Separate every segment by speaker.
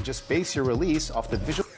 Speaker 1: just base your release off the visual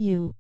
Speaker 2: U.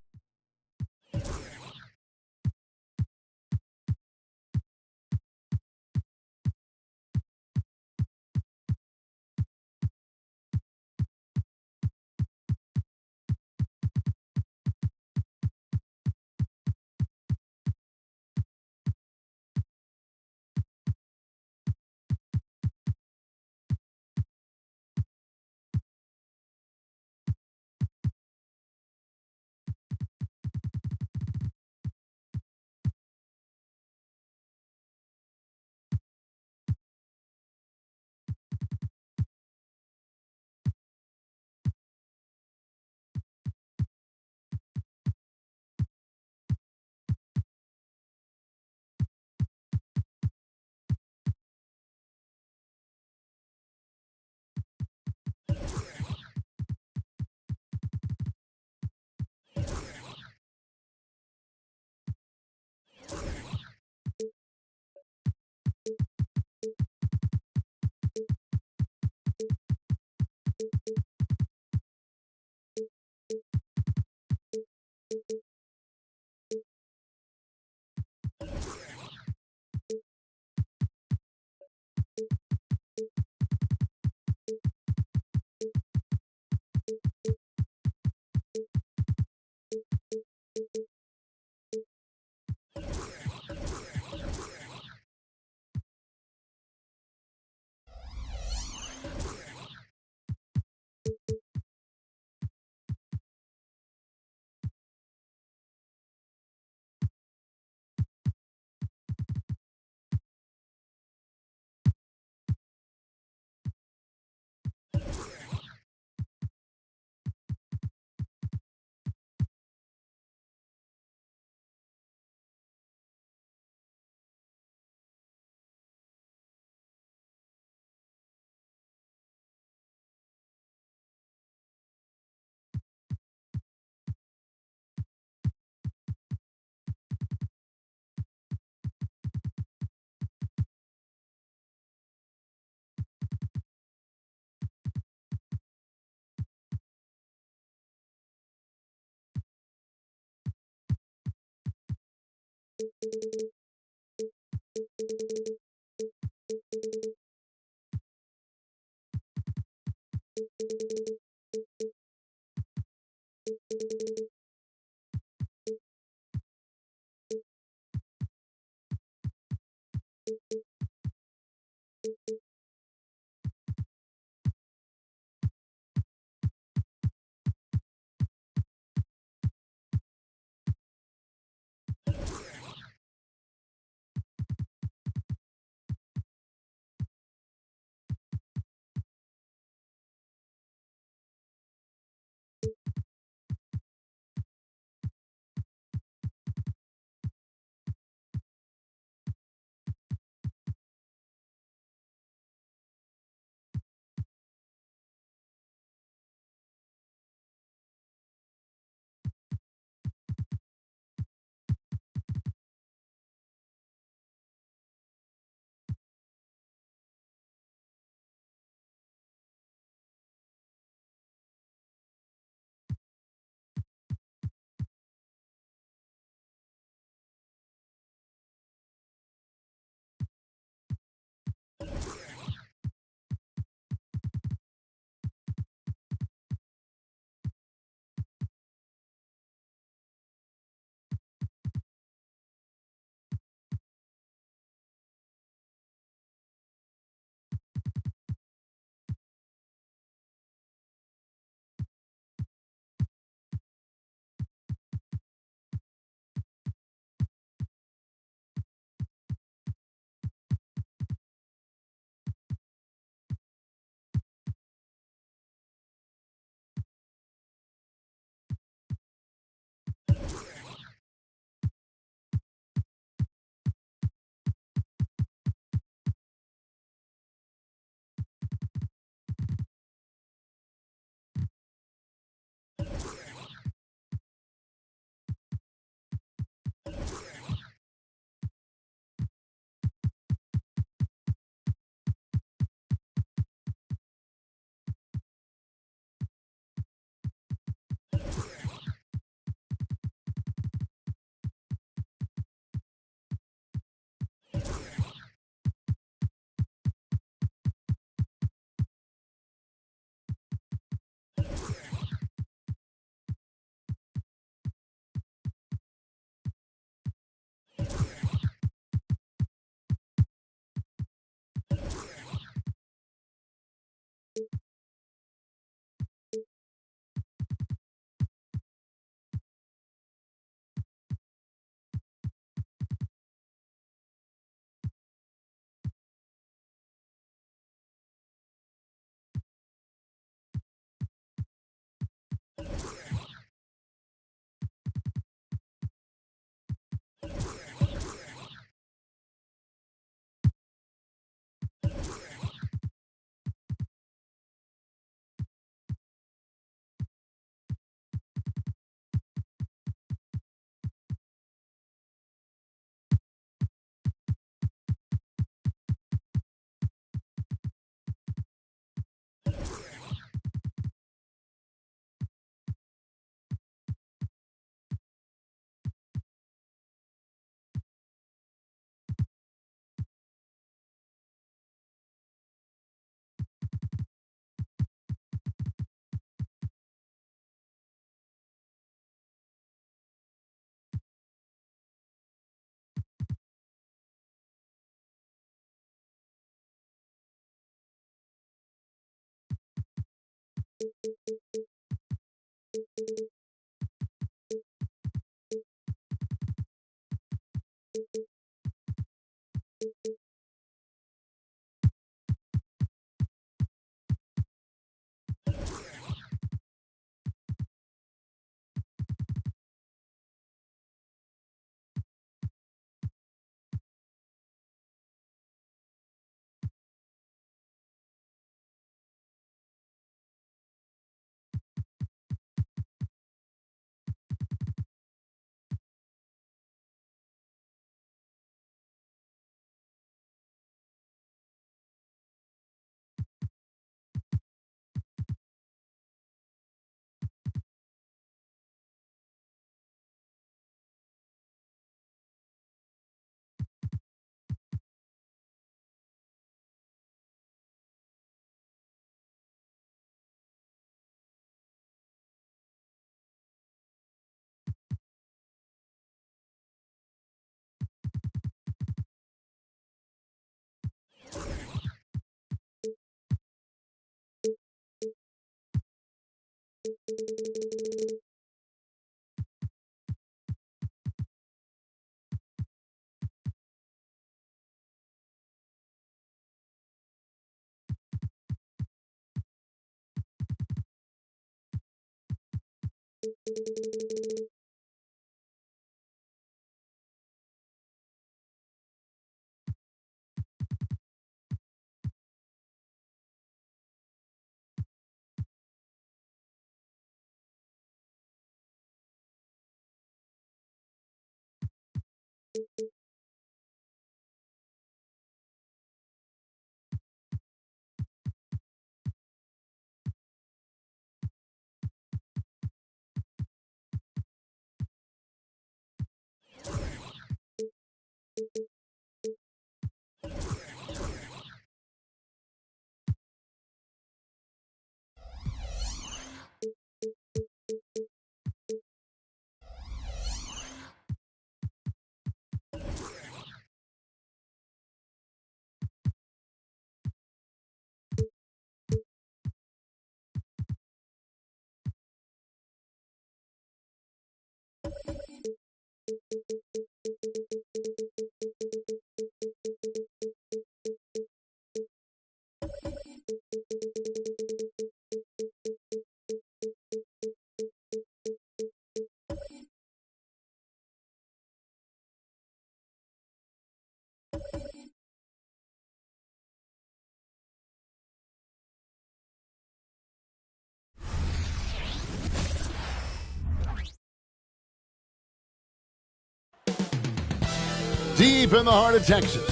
Speaker 2: Deep in the heart of Texas,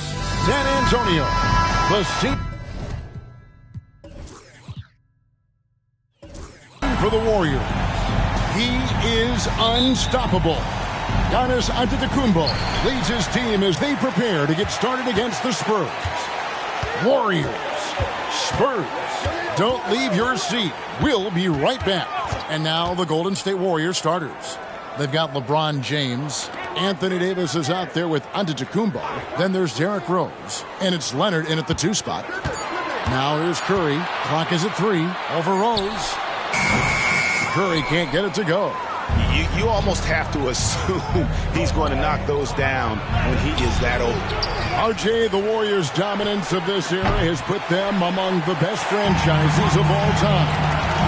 Speaker 2: San Antonio, the seat for the Warriors. He is unstoppable. Giannis Antetokounmpo leads his team as they prepare to get started against the Spurs. Warriors, Spurs, don't leave your seat. We'll be right back. And now the Golden State Warriors starters. They've got LeBron James. Anthony Davis is out there with Antetokounmpo. Then there's Derrick Rose. And it's Leonard in at the 2 spot. Now here's Curry. Clock is at 3. Over Rose. Curry can't get it to go.
Speaker 3: You almost have to assume he's going to knock those down when he is that open.
Speaker 2: RJ, the Warriors' dominance of this era has put them among the best franchises of all time.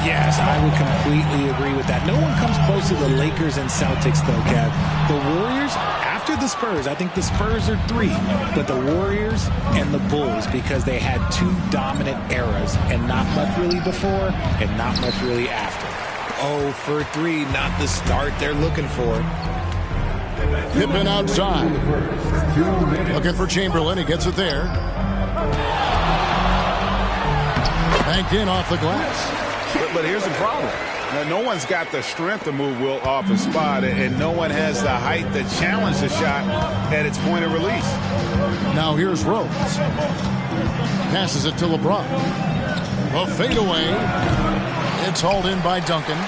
Speaker 4: Yes, I would completely agree with that. No one comes close to the Lakers and Celtics, though, Kev. The Warriors, after the Spurs, I think the Spurs are 3, but the Warriors and the Bulls, because they had 2 dominant eras, and not much really before, and not much really after.
Speaker 3: 0 for 3, not the start they're looking for.
Speaker 2: Pippen outside. Looking for Chamberlain. He gets it there. Banked in off the glass.
Speaker 3: But here's the problem. Now, no one's got the strength to move Wilt off a spot, and no one has the height to challenge the shot at its point of release.
Speaker 2: Now here's Rose. Passes it to LeBron. A fadeaway. It's hauled in by Duncan.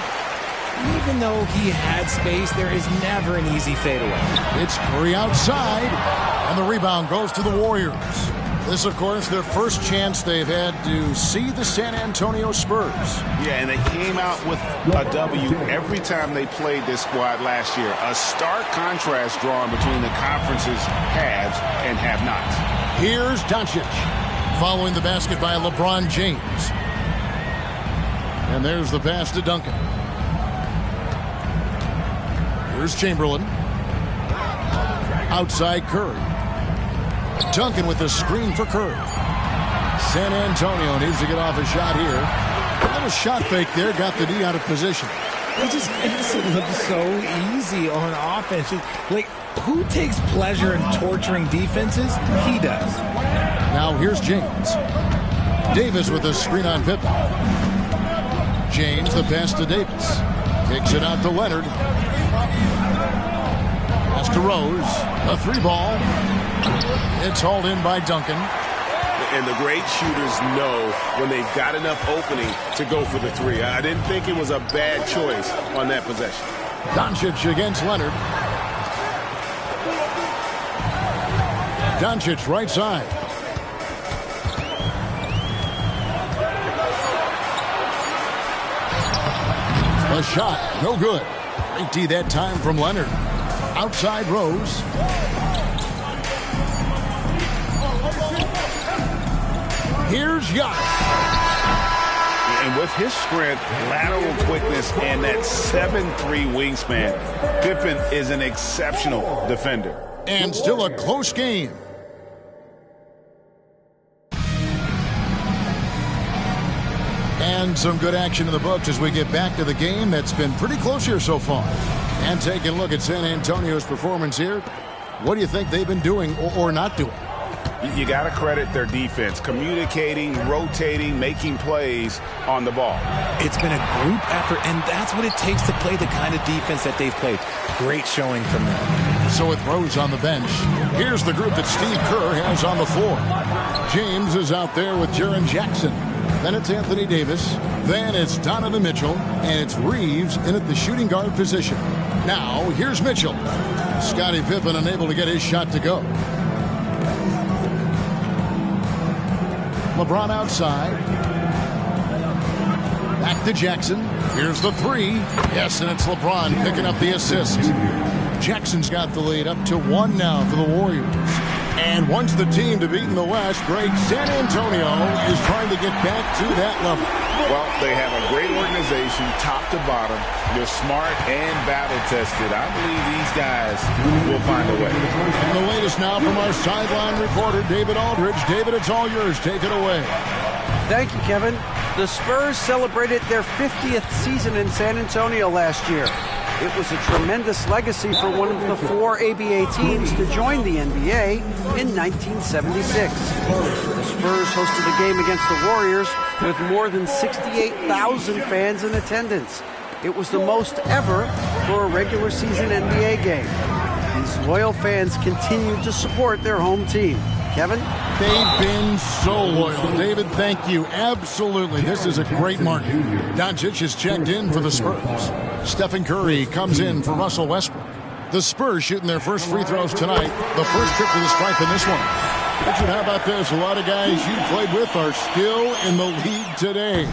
Speaker 4: Even though he had space, there is never an easy fadeaway.
Speaker 2: It's Curry outside, and the rebound goes to the Warriors. This, of course, their first chance they've had to see the San Antonio Spurs.
Speaker 3: Yeah, and they came out with a W every time they played this squad last year. A stark contrast drawn between the conference's haves and have-nots.
Speaker 2: Here's Doncic, following the basket by LeBron James. And there's the pass to Duncan. Here's Chamberlain. Outside Curry. Duncan with the screen for Curry. San Antonio needs to get off a shot here. A little shot fake there, got the D out of position.
Speaker 4: It just makes it look so easy on offense. Like, who takes pleasure in torturing defenses? He does.
Speaker 2: Now here's James. Davis with a screen on Pippen. James, the pass to Davis. Kicks it out to Leonard. Pass to Rose. A 3-ball. It's hauled in by Duncan.
Speaker 3: And the great shooters know when they've got enough opening to go for the 3. I didn't think it was a bad choice on that possession.
Speaker 2: Doncic against Leonard. Doncic right side. A shot, no good. Great D that time from Leonard. Outside Rose. Here's Giannis.
Speaker 3: And with his strength, lateral quickness, and that 7'3" wingspan, Pippen is an exceptional defender.
Speaker 2: And still a close game. And some good action in the books as we get back to the game that's been pretty close here so far. And taking a look at San Antonio's performance here. What do you think they've been doing or not doing?
Speaker 3: You got to credit their defense, communicating, rotating, making plays on the ball.
Speaker 4: It's been a group effort, and that's what it takes to play the kind of defense that they've played. Great showing from them.
Speaker 2: So with Rose on the bench, here's the group that Steve Kerr has on the floor. James is out there with Jaren Jackson. Then it's Anthony Davis. Then it's Donovan Mitchell. And it's Reeves in at the shooting guard position. Now, here's Mitchell. Scottie Pippen unable to get his shot to go. LeBron outside. Back to Jackson. Here's the three. Yes, and it's LeBron picking up the assist. Jackson's got the lead up to 1 now for the Warriors. And once the team to beat in the West, Greg, San Antonio is trying to get back to that level.
Speaker 3: Well, they have a great organization, top to bottom. They're smart and battle-tested. I believe these guys will find a way.
Speaker 2: And the latest now from our sideline reporter, David Aldridge. David, it's all yours. Take it away.
Speaker 5: Thank you, Kevin. The Spurs celebrated their 50th season in San Antonio last year. It was a tremendous legacy for one of the 4 ABA teams to join the NBA in 1976. The Spurs hosted a game against the Warriors with more than 68,000 fans in attendance. It was the most ever for a regular season NBA game. These loyal fans continue to support their home team. Kevin?
Speaker 2: They've been so loyal. David, thank you. Absolutely. This is a great market. Doncic is checked in for the Spurs. Stephen Curry comes in for Russell Westbrook. The Spurs shooting their first free throws tonight. The first trip to the stripe in this one. Richard, how about this? A lot of guys you played with are still in the league today.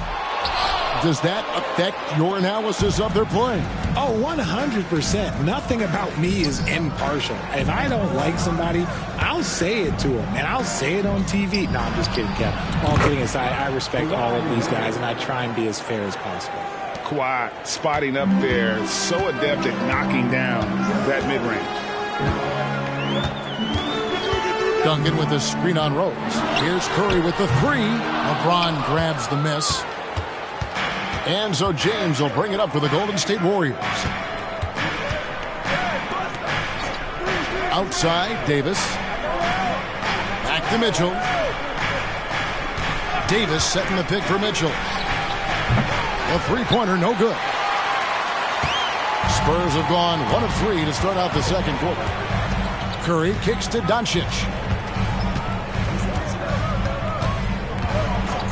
Speaker 2: Does that affect your analysis of their play?
Speaker 4: Oh, 100%. Nothing about me is impartial. If I don't like somebody, I'll say it to them, and I'll say it on TV. No, I'm just kidding, Kev. All kidding aside, I respect all of these guys, and I try and be as fair as possible.
Speaker 3: Kawhi spotting up there, so adept at knocking down that mid-range.
Speaker 2: Duncan with the screen on Rose. Here's Curry with the three. LeBron grabs the miss. And so James will bring it up for the Golden State Warriors. Outside, Davis. Back to Mitchell. Davis setting the pick for Mitchell. A three-pointer, no good. Spurs have gone 1 of 3 to start out the second quarter. Curry kicks to Doncic.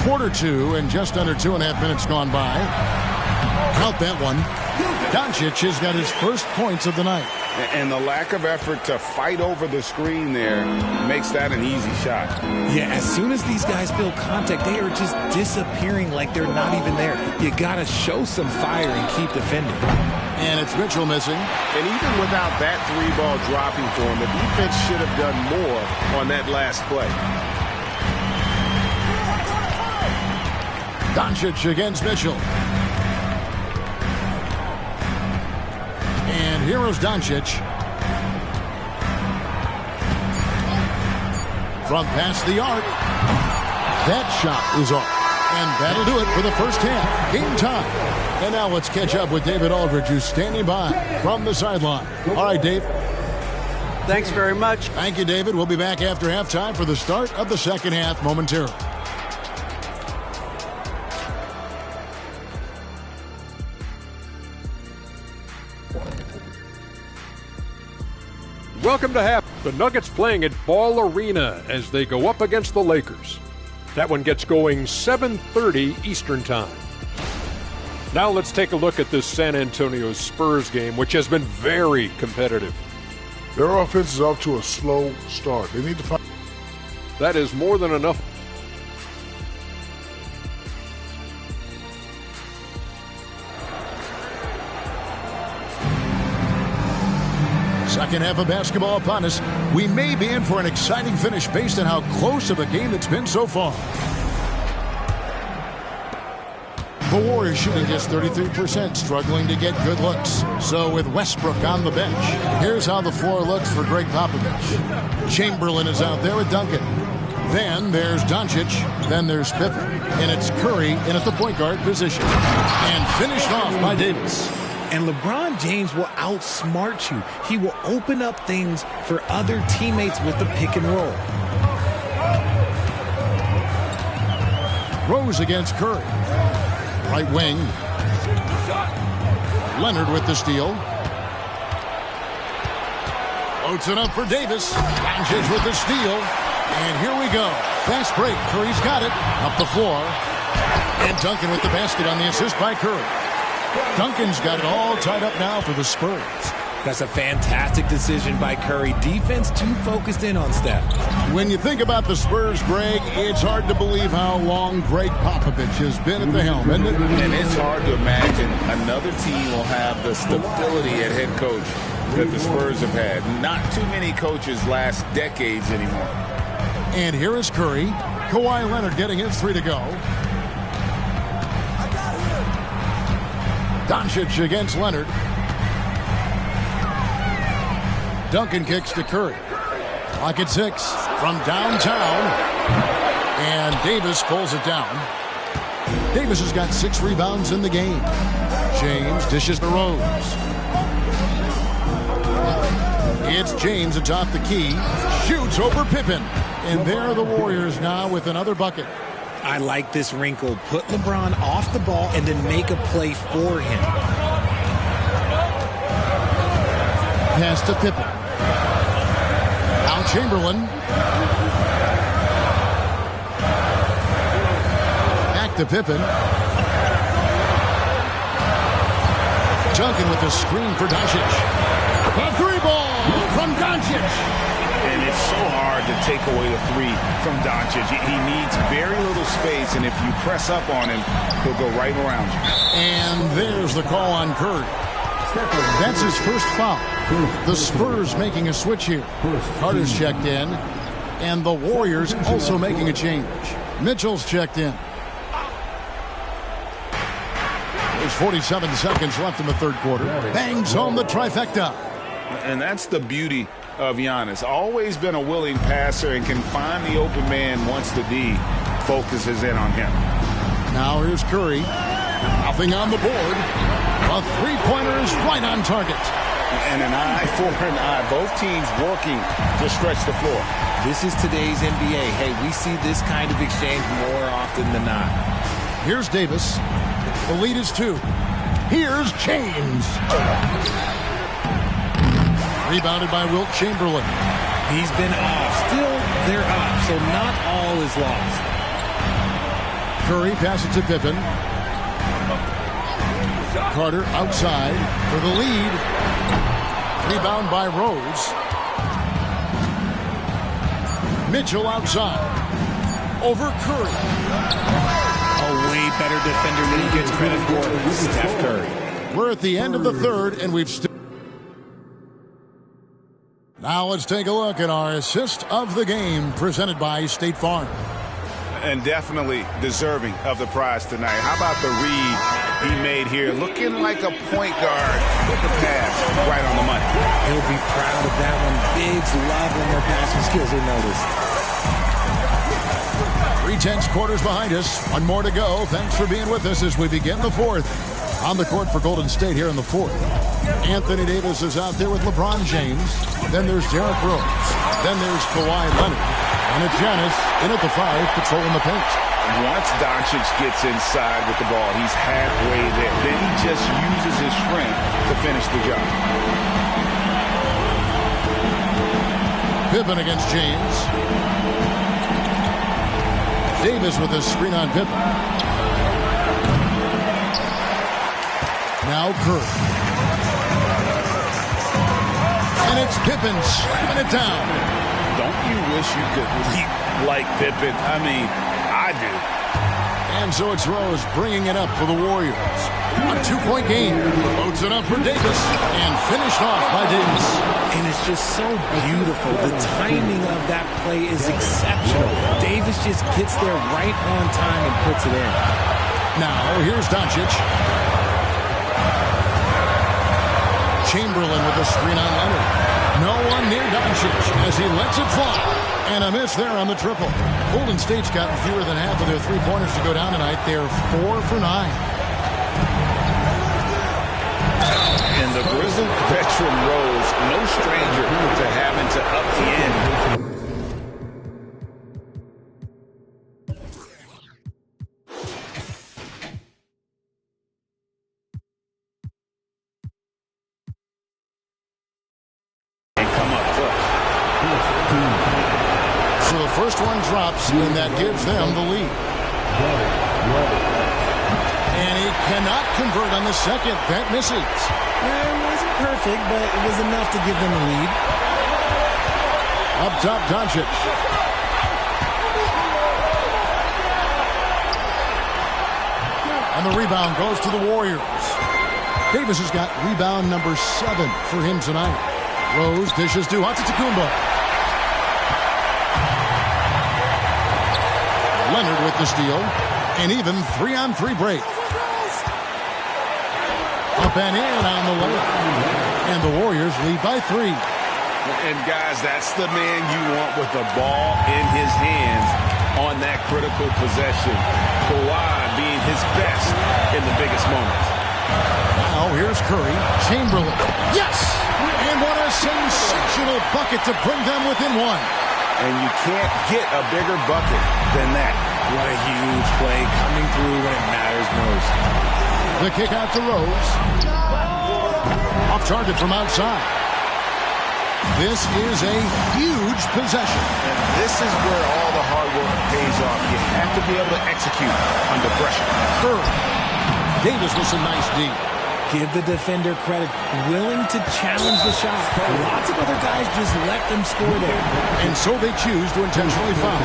Speaker 2: Quarter 2 and just under 2.5 minutes gone by. Count that one. Doncic has got his first points of the night.
Speaker 3: And the lack of effort to fight over the screen there makes that an easy shot.
Speaker 4: Yeah, as soon as these guys feel contact, they are just disappearing like they're not even there. You got to show some fire and keep defending.
Speaker 2: And it's Mitchell missing.
Speaker 3: And even without that 3-ball dropping for him, the defense should have done more on that last play.
Speaker 2: Doncic against Mitchell. And here is Doncic. From past the arc. That shot is off. And that'll do it for the first half. Game time. And now let's catch up with David Aldridge, who's standing by from the sideline. All right, Dave.
Speaker 5: Thanks very much.
Speaker 2: Thank you, David. We'll be back after halftime for the start of the second half momentarily.
Speaker 6: Welcome to half. The Nuggets playing at Ball Arena as they go up against the Lakers. That one gets going 7:30 Eastern Time. Now let's take a look at this San Antonio Spurs game, which has been very competitive.
Speaker 7: Their offense is off to a slow start. They need to find.
Speaker 6: That is more than enough.
Speaker 2: Second half of basketball upon us. We may be in for an exciting finish based on how close of a game it's been so far. The Warriors shooting just 33%, struggling to get good looks. So with Westbrook on the bench, here's how the floor looks for Greg Popovich. Chamberlain is out there with Duncan. Then there's Doncic. Then there's Pippen. And it's Curry in at the point guard position. And finished off by Davis.
Speaker 4: And LeBron James will outsmart you. He will open up things for other teammates with the pick and roll.
Speaker 2: Rose against Curry. Right wing. Leonard with the steal. Floats it up for Davis. Doncic with the steal. And here we go. Fast break. Curry's got it. Up the floor. And Duncan with the basket on the assist by Curry. Duncan's got it all tied up now for the Spurs.
Speaker 4: That's a fantastic decision by Curry. Defense too focused in on Steph.
Speaker 2: When you think about the Spurs, Greg, it's hard to believe how long Greg Popovich has been at the helm, isn't it?
Speaker 3: And it's hard to imagine another team will have the stability at head coach that the Spurs have had. Not too many coaches last decades anymore.
Speaker 2: And here is Curry. Kawhi Leonard getting his 3 to go. Doncic against Leonard. Duncan kicks to Curry. Clock at 6 from downtown. And Davis pulls it down. Davis has got 6 rebounds in the game. James dishes to Rose. It's James atop the key. Shoots over Pippen. And there are the Warriors now with another bucket.
Speaker 4: I like this wrinkle. Put LeBron off the ball and then make a play for him.
Speaker 2: Pass to Pippen. Now Chamberlain. Back to Pippen. Duncan with a screen for Doncic. A 3-ball from Doncic.
Speaker 3: And it's so hard to take away the 3 from Doncic. He needs very little space, and if you press up on him, he'll go right around you.
Speaker 2: And there's the call on Curry. That's his first foul. The Spurs making a switch here. Carter's checked in, and the Warriors also making a change. Mitchell's checked in. There's 47 seconds left in the third quarter. Bangs home the trifecta.
Speaker 3: And that's the beauty of Giannis. Always been a willing passer and can find the open man once the D focuses in on him.
Speaker 2: Now here's Curry. Nothing on the board. A 3-pointer is right on target.
Speaker 3: And an eye for an eye. Both teams working to stretch the floor.
Speaker 4: This is today's NBA. Hey, we see this kind of exchange more often than not.
Speaker 2: Here's Davis. The lead is 2. Here's James. Rebounded by Wilt Chamberlain.
Speaker 4: He's been off. Still, they're up, so not all is lost.
Speaker 2: Curry passes to Pippen. Carter outside for the lead. Rebound by Rose. Mitchell outside. Over Curry.
Speaker 4: A way better defender than he gets credit for, Steph Curry.
Speaker 2: We're at the end of the third, and we've still... Now let's take a look at our assist of the game presented by State Farm.
Speaker 3: And definitely deserving of the prize tonight. How about the read he made here? Looking like a point guard with the pass right on the money.
Speaker 4: He'll be proud of that one. Bigs love when their passing skills are noticed.
Speaker 2: 3/10 quarters behind us. One more to go. Thanks for being with us as we begin the fourth. On the court for Golden State here in the fourth. Anthony Davis is out there with LeBron James. Then there's Derrick Rose. Then there's Kawhi Leonard. And it's Giannis in at the 5, patrolling the paint.
Speaker 3: Once Doncic gets inside with the ball, he's halfway there. Then he just uses his strength to finish the job.
Speaker 2: Pippen against James. Davis with a screen on Pippen. Now Curry. And it's Pippen slamming it down.
Speaker 3: Don't you wish you could leap like Pippen? I mean, I do.
Speaker 2: And so it's Rose bringing it up for the Warriors. A 2-point game. Loads it up for Davis. And finished off by Davis.
Speaker 4: And it's just so beautiful. The timing of that play is exceptional. Davis just gets there right on time and puts it in.
Speaker 2: Now, here's Doncic. Chamberlain with a screen on Leonard. No one near Doncic as he lets it fly. And a miss there on the triple. Golden State's gotten fewer than half of their three-pointers to go down tonight. They're 4 for 9.
Speaker 3: And the grizzled veteran Rose, no stranger to having to up the ante.
Speaker 2: So the first one drops, and that gives them the lead. And he cannot convert on the second. That misses.
Speaker 4: It wasn't perfect, but it was enough to give them the lead.
Speaker 2: Up top, Doncic. And the rebound goes to the Warriors. Davis has got rebound number 7 for him tonight. Rose dishes to Antetokounmpo. Leonard with the steal. An even 3-on-3 break. Up and in on the layup. And the Warriors lead by 3.
Speaker 3: And guys, that's the man you want with the ball in his hands on that critical possession. Kawhi being his best in the biggest moments.
Speaker 2: Now here's Curry. Chamberlain. Yes! And what a sensational bucket to bring them within 1.
Speaker 3: And you can't get a bigger bucket than that.
Speaker 4: What a huge play coming through when it matters most.
Speaker 2: The kick out to Rose. Off target from outside. This is a huge possession.
Speaker 3: And this is where all the hard work pays off. You have to be able to execute under pressure.
Speaker 2: Curry. Davis with some nice D.
Speaker 4: Give the defender credit. Willing to challenge the shot. Lots of other guys just let them score there.
Speaker 2: And so they choose to intentionally foul.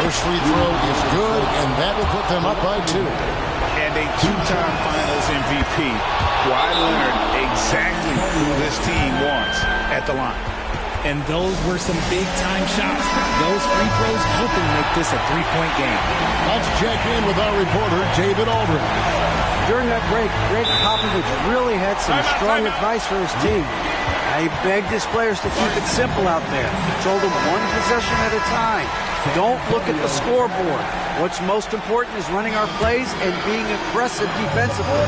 Speaker 2: First free throw is good, and that will put them up by 2.
Speaker 3: And a 2-time Finals MVP. Kawhi Leonard exactly who this team wants at the line.
Speaker 4: And those were some big-time shots. Those free throws helping make this a 3-point game.
Speaker 2: Let's check in with our reporter, David Aldridge.
Speaker 5: During that break, Greg Popovich really had some strong advice for his team. He begged his players to keep it simple out there. He told them one possession at a time. Don't look at the scoreboard. What's most important is running our plays and being aggressive defensively.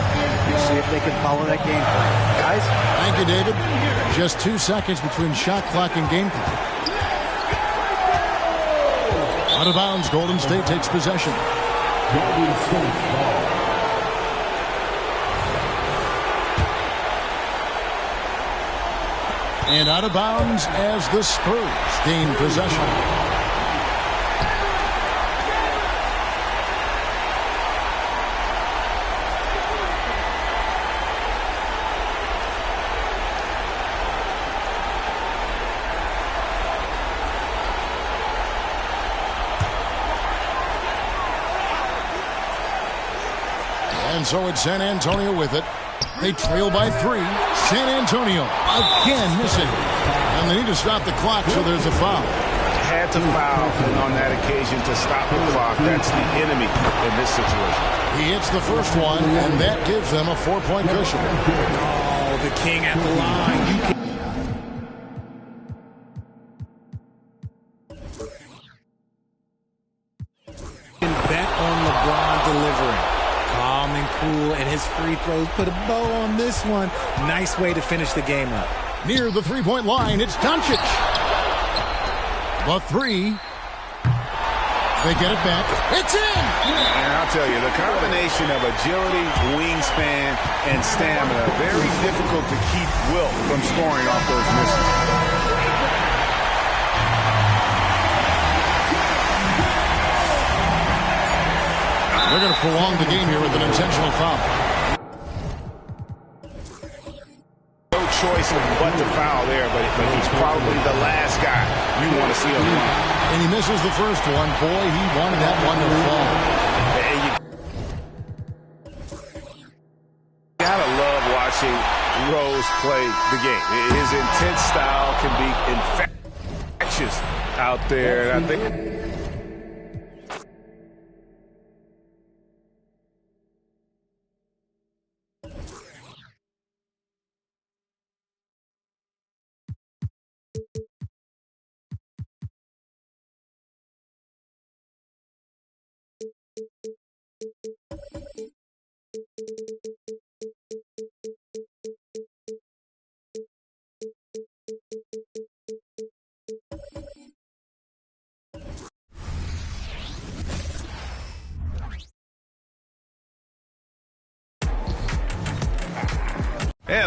Speaker 5: We'll see if they can follow that game plan. Guys?
Speaker 2: Thank you, David. Just 2 seconds between shot clock and game clock. Out of bounds, Golden State takes possession. And out of bounds as the Spurs gain possession. And so it's San Antonio with it. They trail by 3. San Antonio again missing. And they need to stop the clock, so there's a foul.
Speaker 3: Had to foul on that occasion to stop the clock. That's the enemy in this situation.
Speaker 2: He hits the first one, and that gives them a 4-point cushion.
Speaker 4: Oh, the king at the line. You can bet on LeBron delivering. Calm and cool, and his free throws put a bow on this one. Nice way to finish the game up.
Speaker 2: Near the 3-point line, it's Doncic. The 3. They get it back. It's in!
Speaker 3: And I'll tell you, the combination of agility, wingspan, and stamina, very difficult to keep Wilt from scoring off those misses.
Speaker 2: They're going to prolong the game here with an intentional foul.
Speaker 3: No choice but to foul there, but he's probably the last guy you want to see on the line.
Speaker 2: And he misses the first one. Boy, he wanted that one to fall.
Speaker 3: You gotta love watching Rose play the game. His intense style can be infectious out there, and I think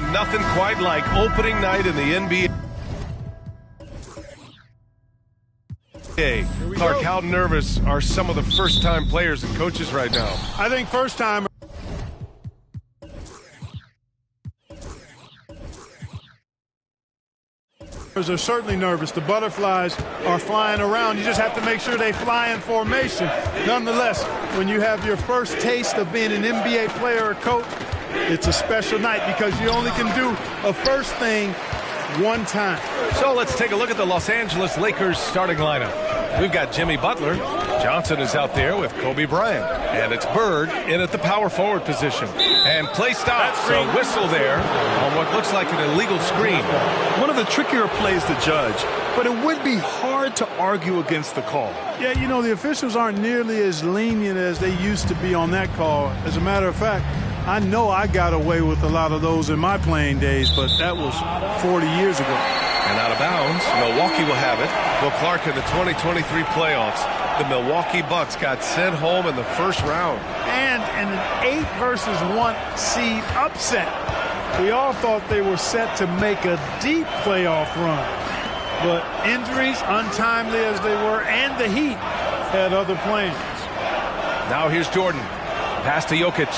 Speaker 8: Man, nothing quite like opening night in the NBA. Clark, how nervous are some of the first-time players and coaches right now?
Speaker 9: I think first-time are certainly nervous. The butterflies are flying around. You just have to make sure they fly in formation. Nonetheless, when you have your first taste of being an NBA player or coach, it's a special night because you only can do a first thing one time.
Speaker 8: So let's take a look at the Los Angeles Lakers starting lineup. We've got Jimmy Butler. Johnson is out there with Kobe Bryant. And it's Bird in at the power forward position. And play stops. A whistle there on what looks like an illegal screen.
Speaker 10: One of the trickier plays to judge, but it would be hard to argue against the call.
Speaker 9: Yeah, you know, the officials aren't nearly as lenient as they used to be on that call. As a matter of fact, I know I got away with a lot of those in my playing days, but that was 40 years ago.
Speaker 8: And out of bounds, Milwaukee will have it. Well, Clark, in the 2023 playoffs, the Milwaukee Bucks got sent home in the first round.
Speaker 9: And in an 8-1 seed upset. We all thought they were set to make a deep playoff run. But injuries, untimely as they were, and the Heat had other plans.
Speaker 8: Now here's Jordan. Pass to Jokic.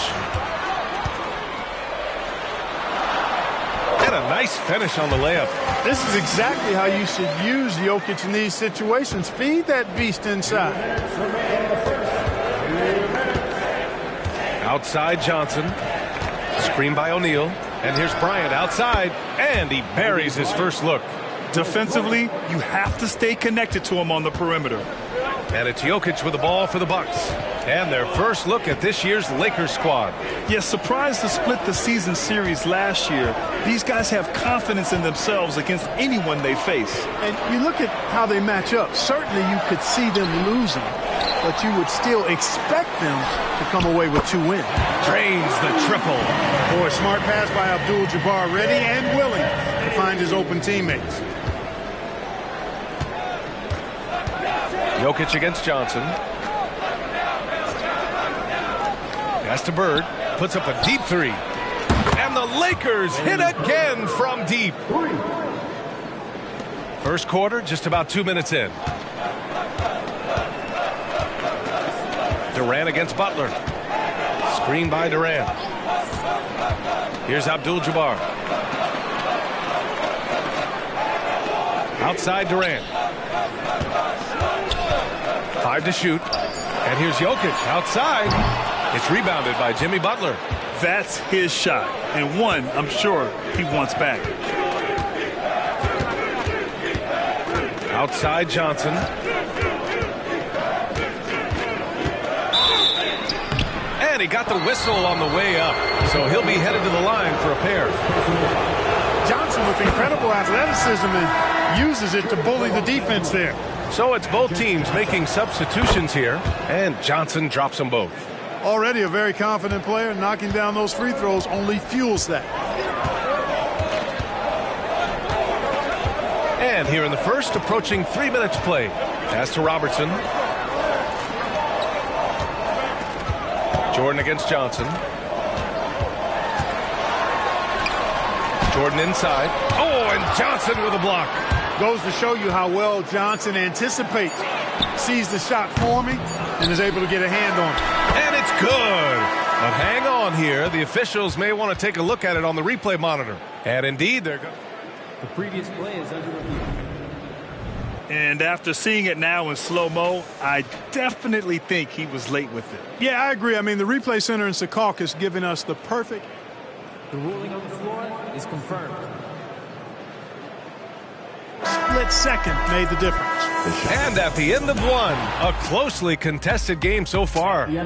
Speaker 8: And a nice finish on the layup.
Speaker 9: This is exactly how you should use Jokic in these situations. Feed that beast inside.
Speaker 8: Outside Johnson. Screen by O'Neal. And here's Bryant outside. And he buries his first look.
Speaker 10: Defensively, you have to stay connected to him on the perimeter.
Speaker 8: And it's Jokic with the ball for the Bucks. And their first look at this year's Lakers squad.
Speaker 10: Yes, surprised to split the season series last year. These guys have confidence in themselves against anyone they face.
Speaker 9: And you look at how they match up. Certainly you could see them losing, but you would still expect them to come away with 2 wins.
Speaker 8: Drains the triple.
Speaker 9: Boy, smart pass by Abdul-Jabbar, ready and willing to find his open teammates.
Speaker 8: Jokic against Johnson. Pass to Bird. Puts up a deep three. And the Lakers hit again from deep. First quarter, just about 2 minutes in. Durant against Butler. Screen by Durant. Here's Abdul-Jabbar. Outside Durant. 5 to shoot. And here's Jokic outside. It's rebounded by Jimmy Butler.
Speaker 10: That's his shot. And one, I'm sure, he wants back.
Speaker 8: Outside Johnson. And he got the whistle on the way up. So he'll be headed to the line for a pair.
Speaker 9: Johnson with incredible athleticism and uses it to bully the defense there.
Speaker 8: So it's both teams making substitutions here. And Johnson drops them both.
Speaker 9: Already a very confident player. Knocking down those free throws only fuels that.
Speaker 8: And here in the first, approaching 3 minutes played. Pass to Robertson. Jordan against Johnson. Jordan inside. Oh, and Johnson with a block.
Speaker 9: Goes to show you how well Johnson anticipates. Sees the shot forming and is able to get a hand on it.
Speaker 8: And it's good. But hang on here. The officials may want to take a look at it on the replay monitor. And indeed, they're going.
Speaker 11: The previous play is under review.
Speaker 10: And after seeing it now in slow-mo, I definitely think he was late with it.
Speaker 9: Yeah, I agree. I mean, the replay center in Secaucus giving us the perfect.
Speaker 11: The ruling on the floor is confirmed.
Speaker 9: Split second made the difference.
Speaker 8: And at the end of one, a closely contested game so far. And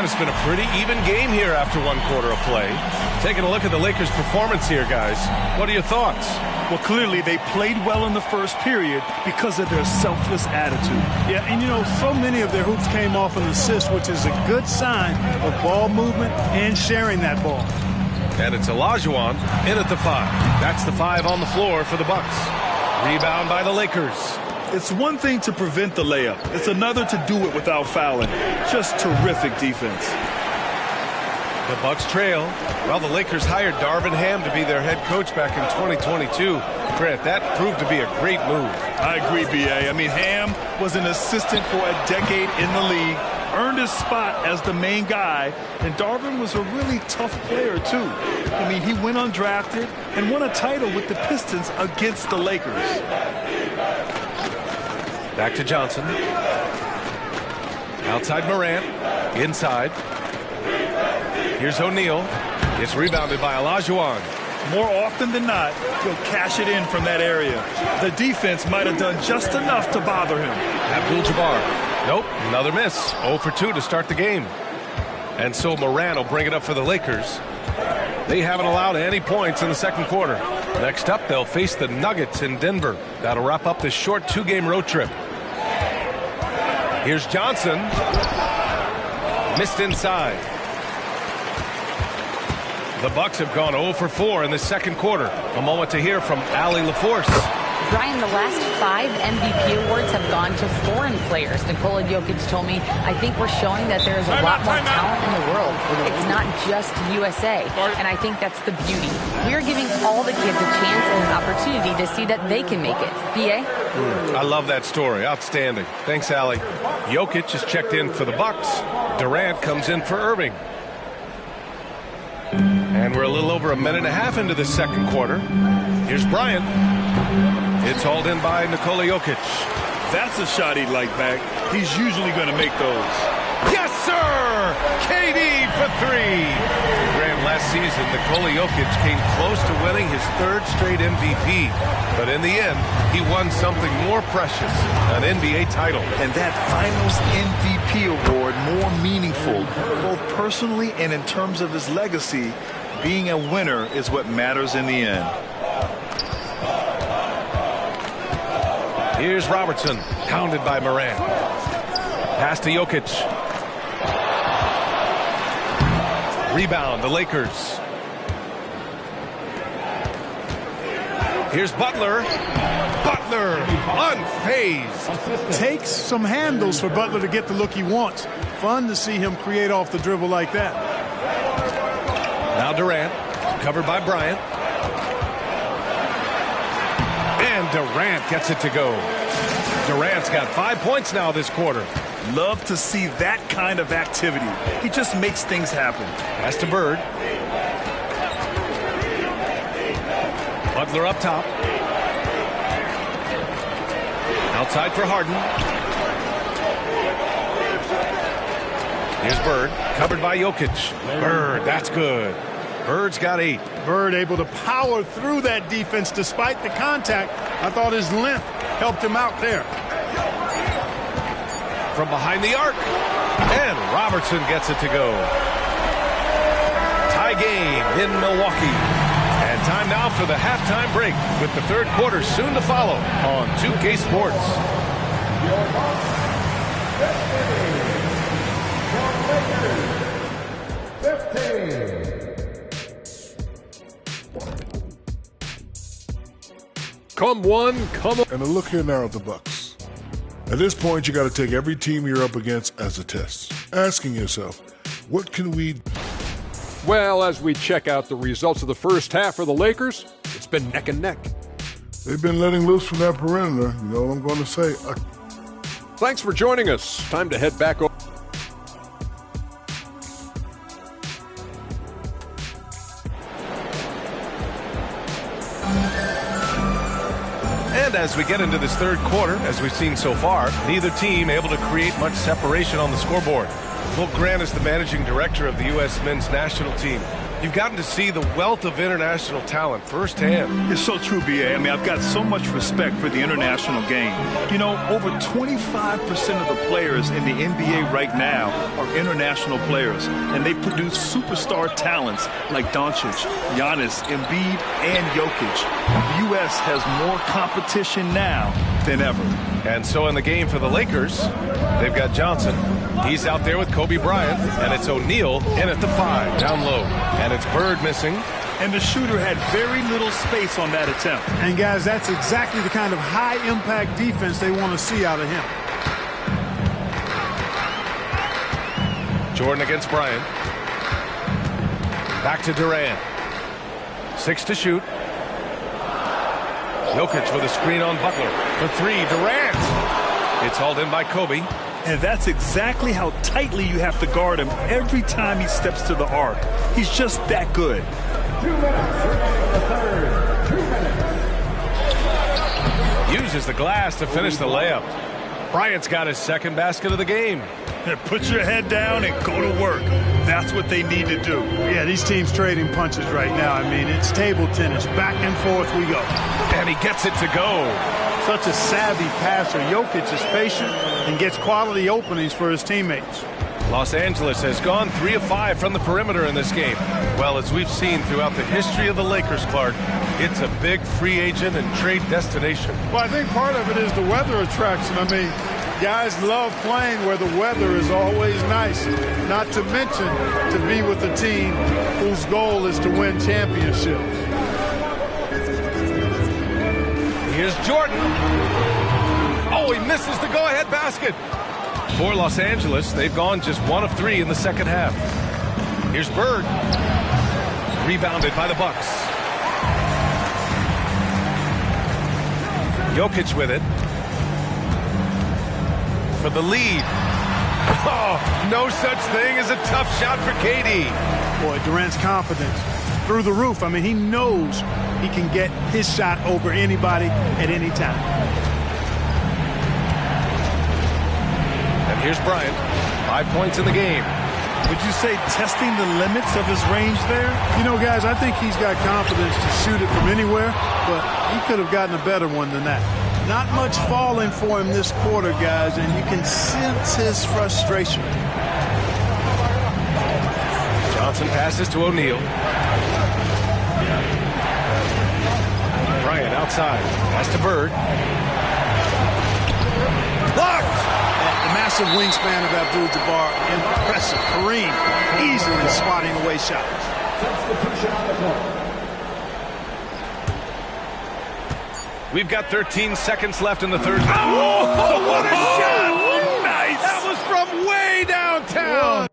Speaker 8: it's been a pretty even game here after 1 quarter of play. Taking a look at the Lakers' performance here, guys. What are your thoughts?
Speaker 10: Well, clearly they played well in the first period because of their selfless attitude.
Speaker 9: Yeah, and you know, so many of their hoops came off an assist, which is a good sign of ball movement and sharing that ball.
Speaker 8: And it's Olajuwon in at the 5. That's the 5 on the floor for the Bucks. Rebound by the Lakers.
Speaker 10: It's one thing to prevent the layup. It's another to do it without fouling. Just terrific defense.
Speaker 8: The Bucks trail. Well, the Lakers hired Darvin Ham to be their head coach back in 2022. Grant, that proved to be a great move.
Speaker 10: I agree, B.A. I mean, Ham was an assistant for a decade in the league, earned his spot as the main guy, and Darvin was a really tough player, too. I mean, he went undrafted and won a title with the Pistons against the Lakers.
Speaker 8: Back to Johnson. Outside Morant. Inside. Here's O'Neal. It's rebounded by Olajuwon.
Speaker 10: More often than not, he'll cash it in from that area. The defense might have done just enough to bother him.
Speaker 8: Abdul-Jabbar. Nope, another miss. 0 for 2 to start the game. And so Morant will bring it up for the Lakers. They haven't allowed any points in the second quarter. Next up, they'll face the Nuggets in Denver. That'll wrap up this short 2-game road trip. Here's Johnson. Missed inside. The Bucks have gone 0 for 4 in the second quarter. A moment to hear from Allie LaForce.
Speaker 12: Brian, the last 5 MVP awards have gone to foreign players. Nikola Jokic told me, I think we're showing that there is a lot more talent in the world. It's not just USA. And I think that's the beauty. We're giving all the kids a chance and an opportunity to see that they can make it. B.A.?
Speaker 8: I love that story. Outstanding. Thanks, Allie. Jokic is checked in for the Bucks. Durant comes in for Irving. And we're a little over a minute and a half into the second quarter. Here's Bryant. It's hauled in by Nikola Jokic.
Speaker 10: That's a shot he'd like back. He's usually going to make those.
Speaker 8: Yes, sir! KD for 3. Grant, last season, Nikola Jokic came close to winning his 3rd straight MVP. But in the end, he won something more precious, an NBA title.
Speaker 10: And that Finals MVP award more meaningful, both personally and in terms of his legacy. Being a winner is what matters in the end.
Speaker 8: Here's Robertson, hounded by Morant. Pass to Jokic. Rebound, the Lakers. Here's Butler. Butler, unfazed.
Speaker 9: Takes some handles for Butler to get the look he wants. Fun to see him create off the dribble like that.
Speaker 8: Now Durant, covered by Bryant. And Durant gets it to go. Durant's got 5 points now this quarter.
Speaker 10: Love to see that kind of activity. He just makes things happen.
Speaker 8: Pass to Bird. Butler up top. Outside for Harden. Here's Bird, covered by Jokic. Bird, that's good. Bird's got 8.
Speaker 9: Bird able to power through that defense despite the contact. I thought his length helped him out there.
Speaker 8: From behind the arc. And Robertson gets it to go. Tie game in Milwaukee. And time now for the halftime break with the third quarter soon to follow on 2K Sports.
Speaker 6: Come one, come on.
Speaker 7: And a look here now at the Bucks. At this point, you got to take every team you're up against as a test, asking yourself, what can we do?
Speaker 6: Well, as we check out the results of the first half for the Lakers, it's been neck and neck.
Speaker 7: They've been letting loose from that perimeter. You know what I'm going to say?
Speaker 6: Thanks for joining us. Time to head back over.
Speaker 8: And as we get into this third quarter, as we've seen so far, neither team able to create much separation on the scoreboard. Will Grant is the managing director of the U.S. men's national team. You've gotten to see the wealth of international talent firsthand.
Speaker 10: It's so true, B.A. I mean, I've got so much respect for the international game. You know, over 25% of the players in the NBA right now are international players, and they produce superstar talents like Doncic, Giannis, Embiid, and Jokic. The U.S. has more competition now than ever.
Speaker 8: And so in the game for the Lakers, they've got Johnson. He's out there with Kobe Bryant, and it's O'Neal in at the 5, down low. And it's Bird missing.
Speaker 10: and the shooter had very little space on that attempt.
Speaker 9: And, guys, that's exactly the kind of high-impact defense they want to see out of him.
Speaker 8: Jordan against Bryant. Back to Durant. 6 to shoot. Jokic with a screen on Butler. For 3, Durant. It's hauled in by Kobe.
Speaker 10: And that's exactly how tightly you have to guard him every time he steps to the arc. He's just that good.
Speaker 11: 2 minutes. The third. 2 minutes.
Speaker 8: Uses the glass to finish the layup. Bryant's got his second basket of the game.
Speaker 10: Put your head down and go to work. That's what they need to do.
Speaker 9: Yeah, these teams trading punches right now. I mean, it's table tennis. Back and forth we go.
Speaker 8: And he gets it to go.
Speaker 9: Such a savvy passer. Jokic is patient and gets quality openings for his teammates.
Speaker 8: Los Angeles has gone 3 of 5 from the perimeter in this game. Well, as we've seen throughout the history of the Lakers, Clark, it's a big free agent and trade destination.
Speaker 9: Well, I think part of it is the weather attraction. I mean, guys love playing where the weather is always nice, not to mention to be with a team whose goal is to win championships.
Speaker 8: Here's Jordan. Oh, he misses the go-ahead basket. For Los Angeles, they've gone just 1 of 3 in the second half. Here's Bird. Rebounded by the Bucks. Jokic with it. For the lead. Oh, no such thing as a tough shot for KD.
Speaker 9: Boy, Durant's confidence through the roof. I mean, he knows he can get his shot over anybody at any time.
Speaker 8: And here's Bryant. 5 points in the game.
Speaker 10: Would you say testing the limits of his range there?
Speaker 9: You know, guys, I think he's got confidence to shoot it from anywhere, but he could have gotten a better one than that. Not much falling for him this quarter, guys, and you can sense his frustration.
Speaker 8: Johnson passes to O'Neal. Bryant outside. Pass to Bird. Blocked!
Speaker 9: The massive wingspan of Abdul-Jabbar, impressive. Kareem easily swatting away shots.
Speaker 8: We've got 13 seconds left in the third. Oh, what a shot! Nice! That was from way downtown!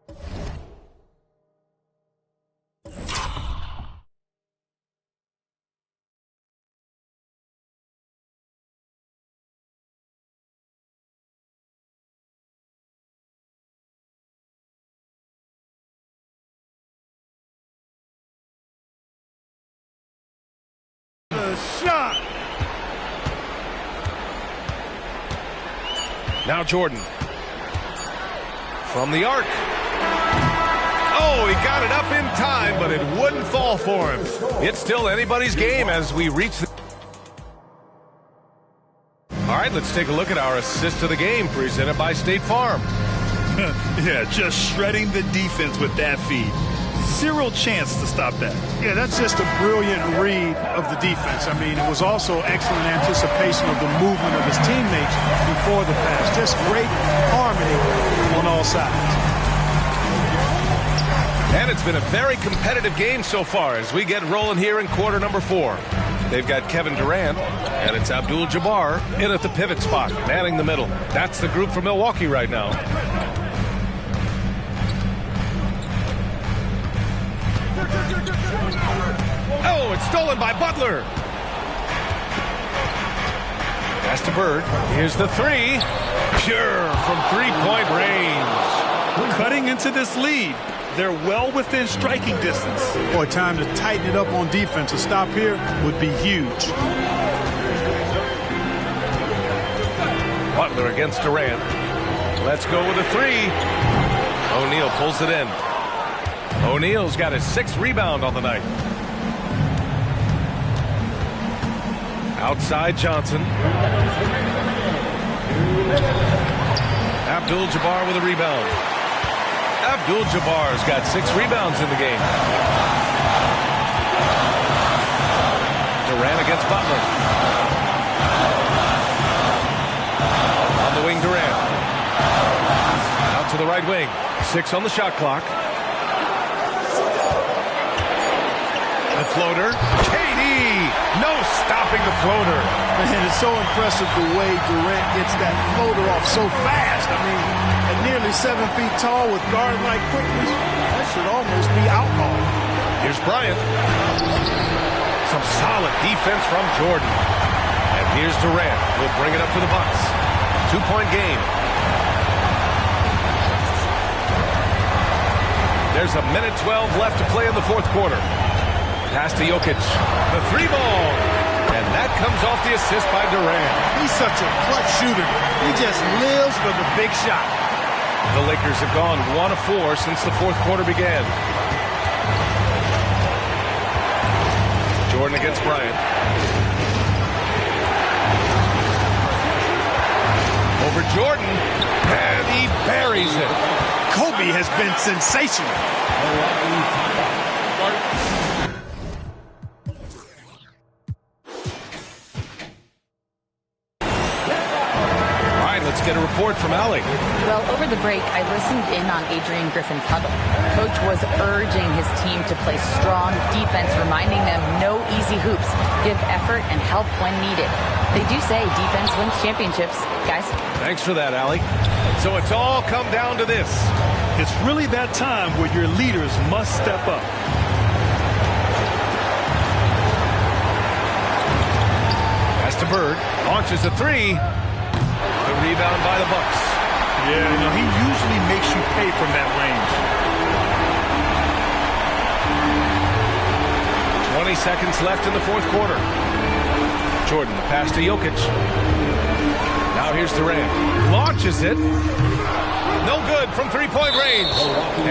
Speaker 9: Shot!
Speaker 8: Now Jordan. From the arc. Oh, he got it up in time, but it wouldn't fall for him. It's still anybody's game as we reach the... All right, let's take a look at our assist of the game presented by State Farm.
Speaker 10: Yeah, just shredding the defense with that feed. Zero chance to stop that.
Speaker 9: Yeah, that's just a brilliant read of the defense. I mean, it was also excellent anticipation of the movement of his teammates before the pass. Just great harmony on all sides.
Speaker 8: And it's been a very competitive game so far as we get rolling here in quarter number 4. They've got Kevin Durant, and it's Abdul-Jabbar in at the pivot spot, manning the middle. That's the group for Milwaukee right now. Oh, it's stolen by Butler. Pass to Bird. Here's the 3. Pure from 3-point range.
Speaker 10: Cutting into this lead. They're well within striking distance.
Speaker 9: Boy, time to tighten it up on defense. A stop here would be huge.
Speaker 8: Butler against Durant. Let's go with a 3. O'Neal pulls it in. O'Neal's got his 6th rebound on the night. Outside Johnson. Abdul-Jabbar with a rebound. Abdul-Jabbar's got 6 rebounds in the game. Durant against Butler. On the wing, Durant. Out to the right wing. 6 on the shot clock. The floater. KD. No stopping the floater.
Speaker 9: Man, it's so impressive the way Durant gets that floater off so fast. I mean, at nearly 7 feet tall with guard-like quickness, that should almost be outlawed.
Speaker 8: Here's Bryant. Some solid defense from Jordan. And here's Durant. He'll bring it up for the Bucks. 2-point game. There's a minute 12 left to play in the fourth quarter. Pass to Jokic. The three ball. And that comes off the assist by Durant.
Speaker 9: He's such a clutch shooter. He just lives for the big shot.
Speaker 8: The Lakers have gone 1 of 4 since the fourth quarter began. Jordan against Bryant. Over Jordan. And he buries it.
Speaker 9: Kobe has been sensational.
Speaker 8: All right, let's get a report from Allie.
Speaker 12: Well, over the break, I listened in on Adrian Griffin's huddle. Coach was urging his team to play strong defense, reminding them no easy hoops, give effort, and help when needed. They do say defense wins championships, guys.
Speaker 8: Thanks for that, Allie. So it's all come down to this.
Speaker 10: It's really that time where your leaders must step up.
Speaker 8: Pass to Bird. Launches a three. The rebound by the Bucks.
Speaker 10: Yeah, you know, he usually makes you pay from that range.
Speaker 8: 20 seconds left in the fourth quarter. Jordan, the pass to Jokic. Now here's Durant. Launches it. No good from three-point range.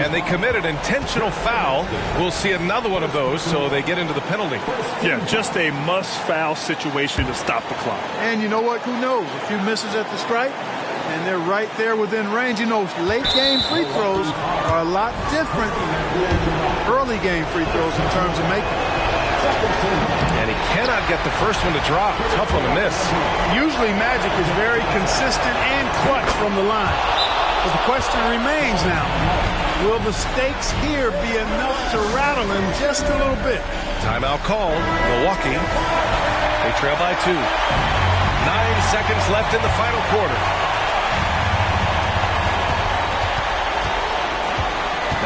Speaker 8: And they committed intentional foul. We'll see another one of those, so they get into the penalty.
Speaker 10: Yeah, just a must-foul situation to stop the clock.
Speaker 9: And you know what? Who knows? A few misses at the stripe, and they're right there within range. You know, late-game free throws are a lot different than early-game free throws in terms of making.
Speaker 8: And he cannot get the first one to drop. Tough one to miss.
Speaker 9: Usually Magic is very consistent and clutch from the line. But the question remains now, will the stakes here be enough to rattle him just a little bit?
Speaker 8: Timeout called. Milwaukee. They trail by 2. 9 seconds left in the final quarter.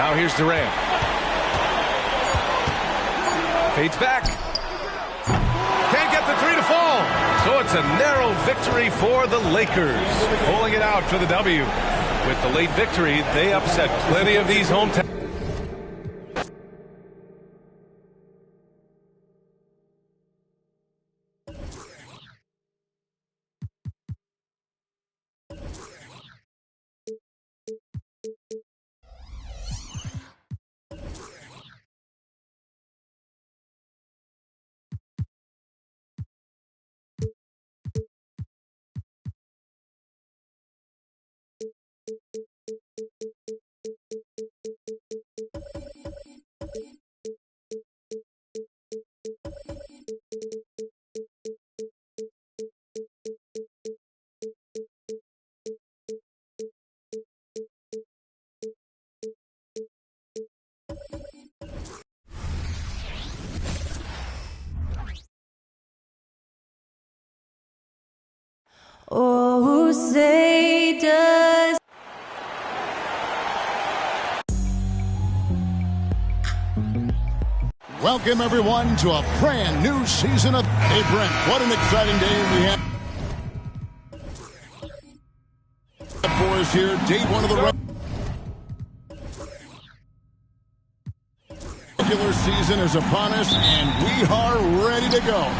Speaker 8: Now here's Durant. Fades back. Can't get the three to fall. So it's a narrow victory for the Lakers. Pulling it out for the W. With the late victory, they upset plenty of these hometown.
Speaker 13: Oh, say does.
Speaker 2: Welcome, everyone, to a brand new season of... Hey, Brent, what an exciting day we have for us here. Day 1 of the regular season is upon us, and we are ready to go.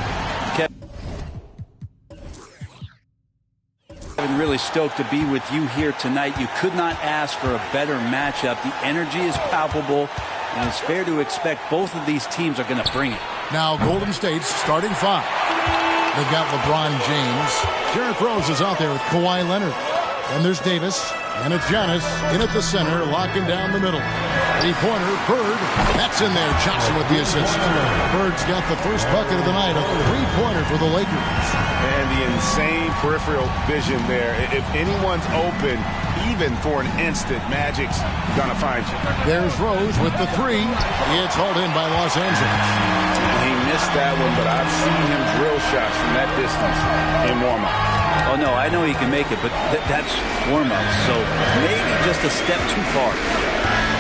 Speaker 14: I'm really stoked to be with you here tonight. You could not ask for a better matchup. The energy is palpable, and it's fair to expect both of these teams are going to bring it.
Speaker 2: Now, Golden State's starting 5. They've got LeBron James. Derrick Rose is out there with Kawhi Leonard. And there's Davis. And it's Giannis in at the center, locking down the middle. Three-pointer, Bird. That's in there. Johnson with the assist. Bird's got the first bucket of the night, a three-pointer for the Lakers.
Speaker 3: And the insane peripheral vision there. If anyone's open, even for an instant, Magic's gonna find you.
Speaker 2: There's Rose with the three. It's hauled in by Los Angeles.
Speaker 3: He missed that one, but I've seen him drill shots from that distance in warm-up.
Speaker 14: Oh, no, I know he can make it, but that's warm-up, so maybe just a step too far.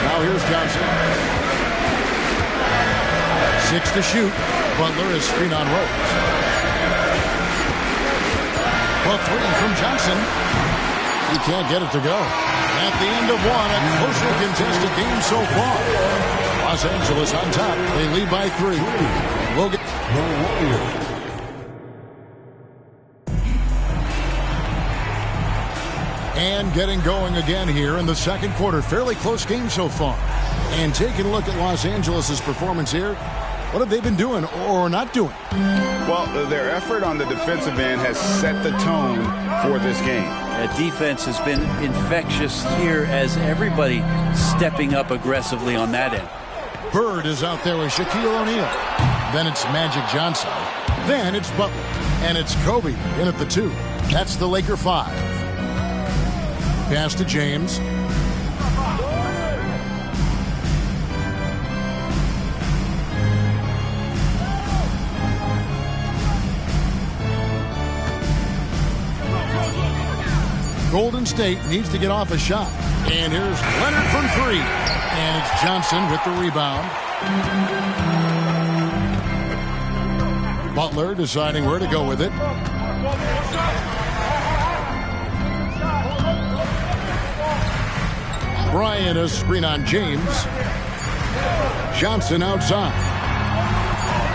Speaker 2: Now here's Johnson. 6 to shoot. Butler is screen on Rose. Well, three from Johnson. He can't get it to go. At the end of one, a closely contested game so far. Los Angeles on top. They lead by 3. We'll get the Warriors. And getting going again here in the second quarter. Fairly close game so far. And taking a look at Los Angeles' performance here, what have they been doing or not doing?
Speaker 3: Well, their effort on the defensive end has set the tone for this game.
Speaker 14: Defense has been infectious here as everybody stepping up aggressively on that end.
Speaker 2: Bird is out there with Shaquille O'Neal. Then it's Magic Johnson. Then it's Butler. And it's Kobe in at the 2. That's the Laker 5. Pass to James. Golden State needs to get off a shot. And here's Leonard from 3. And it's Johnson with the rebound. Butler deciding where to go with it. Bryant a screen on James. Johnson outside.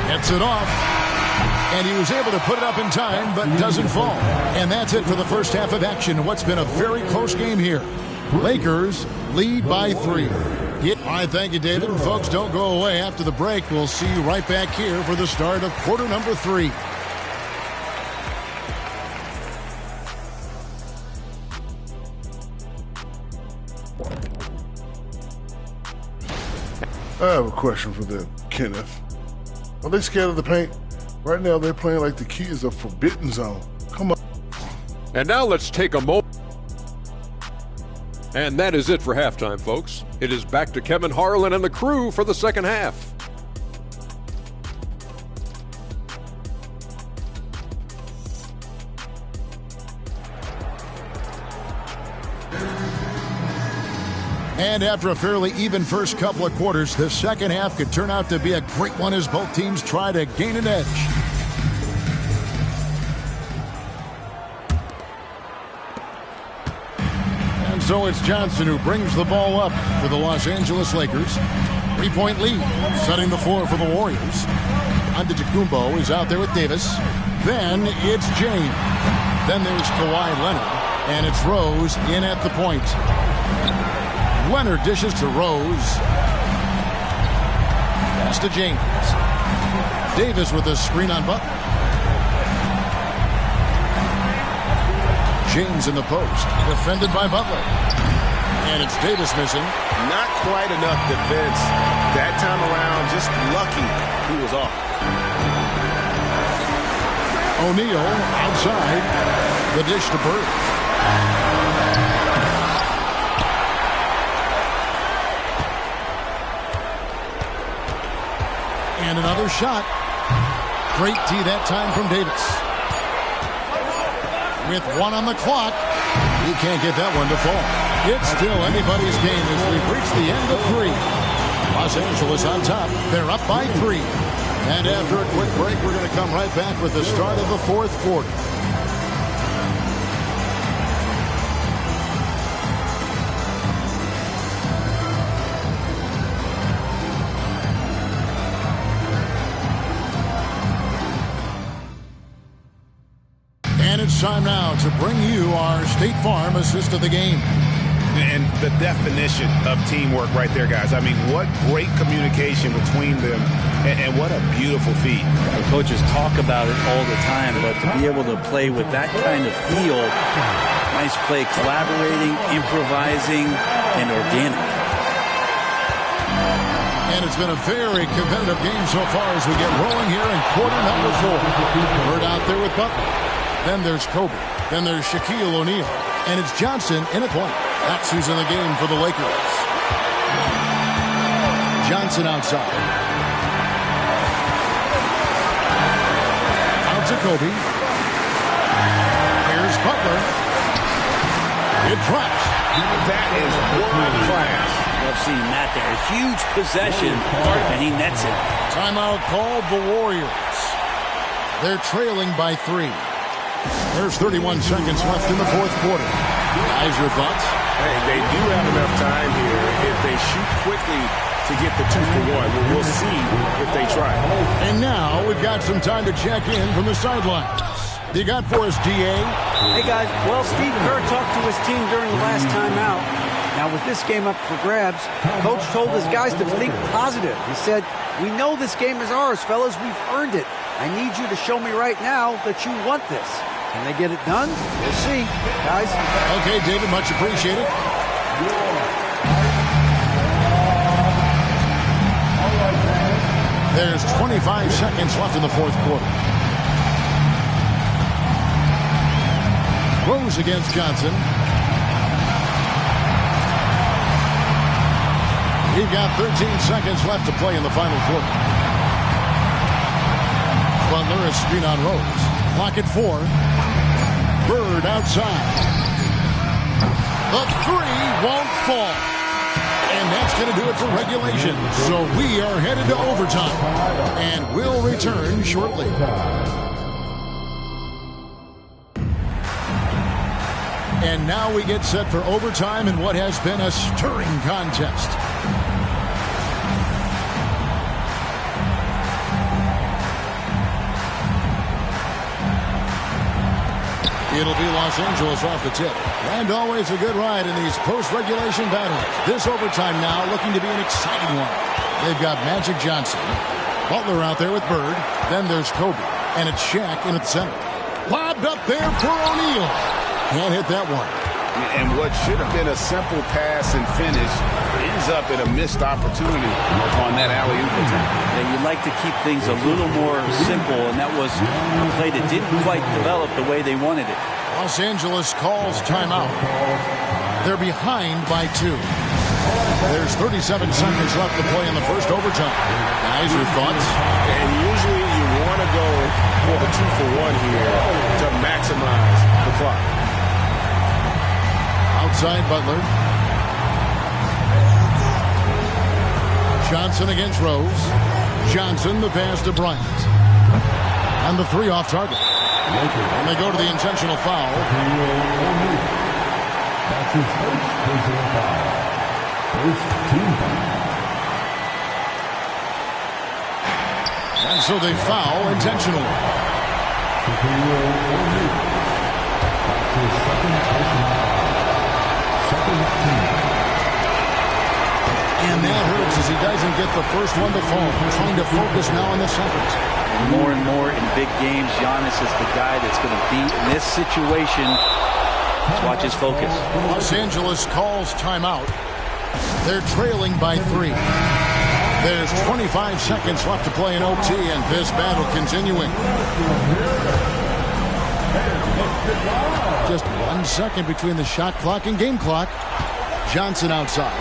Speaker 2: Gets it off. And he was able to put it up in time, but doesn't fall. And that's it for the first half of action. What's been a very close game here. Lakers lead by 3. All right, thank you, David. And folks, don't go away. After the break, we'll see you right back here for the start of quarter number 3.
Speaker 7: I have a question for them, Kenneth. Are they scared of the paint? Right now, they're playing like the key is a forbidden zone. Come on.
Speaker 6: And now let's take a moment. And that is it for halftime, folks. It is back to Kevin Harlan and the crew for the second half.
Speaker 2: And after a fairly even first couple of quarters, the second half could turn out to be a great one as both teams try to gain an edge. And so it's Johnson who brings the ball up for the Los Angeles Lakers. 3-point lead, setting the floor for the Warriors. Antetokounmpo is out there with Davis. Then it's James. Then there's Kawhi Leonard. And it's Rose in at the point. Leonard dishes to Rose. Pass to James. Davis with a screen on Butler. James in the post. Defended by Butler. And it's Davis missing.
Speaker 3: Not quite enough defense that time around. Just lucky he was off.
Speaker 2: O'Neal outside. The dish to Bird. And another shot. Great tee that time from Davis. With 1 on the clock, he can't get that one to fall. It's still anybody's game as we've reached the end of 3. Los Angeles on top. They're up by 3. And after a quick break, we're going to come right back with the start of the fourth quarter. It's time now to bring you our State Farm assist of the game.
Speaker 3: And the definition of teamwork right there, guys. I mean, what great communication between them, and what a beautiful feat.
Speaker 14: The coaches talk about it all the time, but to be able to play with that kind of feel, nice play, collaborating, improvising, and organic.
Speaker 2: And it's been a very competitive game so far as we get rolling here in quarter number 4. Bird out there with Butler. Then there's Kobe. Then there's Shaquille O'Neal. And it's Johnson in at point. That's who's in the game for the Lakers. Johnson outside. Out to Kobe. Here's Butler. It drops.
Speaker 3: That is world class.
Speaker 14: Love seeing that there. A huge possession, and he nets it.
Speaker 2: Timeout called the Warriors. They're trailing by 3. There's 31 seconds left in the fourth quarter. Guys, your thoughts?
Speaker 3: Hey, they do have enough time here if they shoot quickly to get the 2-for-1. We'll see if they try.
Speaker 2: And now we've got some time to check in from the sidelines. You got for us, D.A.?
Speaker 5: Hey, guys. Well, Steve Kerr talked to his team during the last timeout. Now, with this game up for grabs, Coach told his guys to think positive. He said, "We know this game is ours, fellas. We've earned it. I need you to show me right now that you want this." Can they get it done? We'll see, guys.
Speaker 2: Okay, David, much appreciated. There's 25 seconds left in the fourth quarter. Rose against Johnson. We've got 13 seconds left to play in the final quarter. Butler is spin on Rose. Clock at 4. Bird outside. The 3 won't fall. And that's going to do it for regulation. So we are headed to overtime. And we'll return shortly. And now we get set for overtime in what has been a stirring contest. It'll be Los Angeles off the tip. And always a good ride in these post-regulation battles. This overtime now looking to be an exciting one. They've got Magic Johnson. Butler out there with Bird. Then there's Kobe. And it's Shaq in at the center. Lobbed up there for O'Neal. Can't hit that one.
Speaker 3: And what should have been a simple pass and finish ends up in a missed opportunity on that alley-oop attempt.
Speaker 14: Yeah, you'd like to keep things a little more simple, and that was a play that didn't quite develop the way they wanted it.
Speaker 2: Los Angeles calls timeout. They're behind by 2. There's 37 seconds left to play in the first overtime. Guys, your thoughts?
Speaker 3: And usually you want to go for the 2-for-1 here to maximize the clock.
Speaker 2: Outside Butler. Johnson against Rose. Johnson, the pass to Bryant. And the 3 off target. And they go to the intentional foul.
Speaker 11: That's his first personal foul. First team foul.
Speaker 2: And so they foul intentionally.
Speaker 11: That's his second personal foul.
Speaker 2: And that hurts as he doesn't get the first one to fall. Trying to focus now on the second.
Speaker 14: More and more in big games, Giannis is the guy that's going to be in this situation. Let's watch his focus.
Speaker 2: Los Angeles calls timeout. They're trailing by 3. There's 25 seconds left to play in OT, and this battle continuing. Just 1 second between the shot clock and game clock. Johnson outside.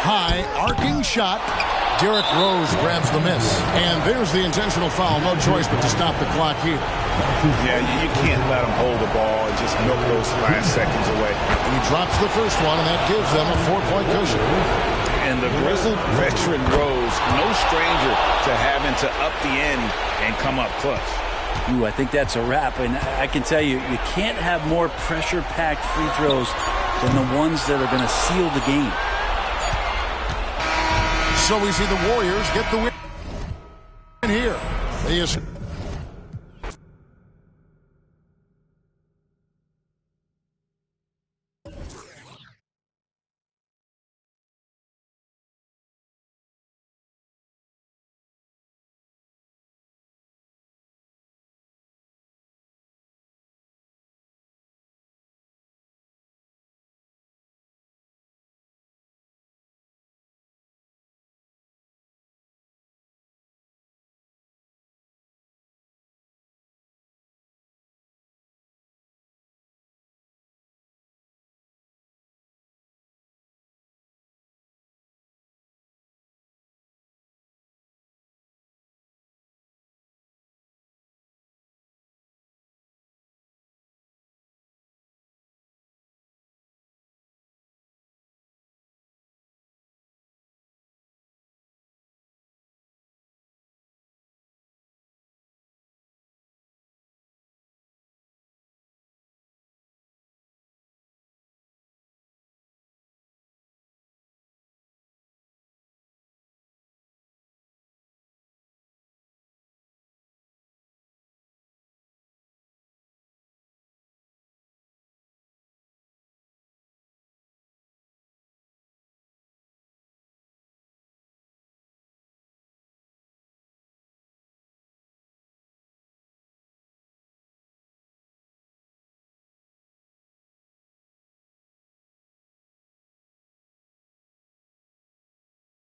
Speaker 2: High, arcing shot. Derrick Rose grabs the miss. And there's the intentional foul. No choice but to stop the clock here.
Speaker 3: Yeah, you can't let them hold the ball and just milk those last seconds away.
Speaker 2: He drops the first one, and that gives them a 4-point cushion.
Speaker 3: And the grizzled veteran Rose, no stranger to having to up the ante and come up clutch.
Speaker 14: Ooh, I think that's a wrap. And I can tell you, you can't have more pressure-packed free throws than the ones that are going to seal the game.
Speaker 2: So we see the Warriors get the win here.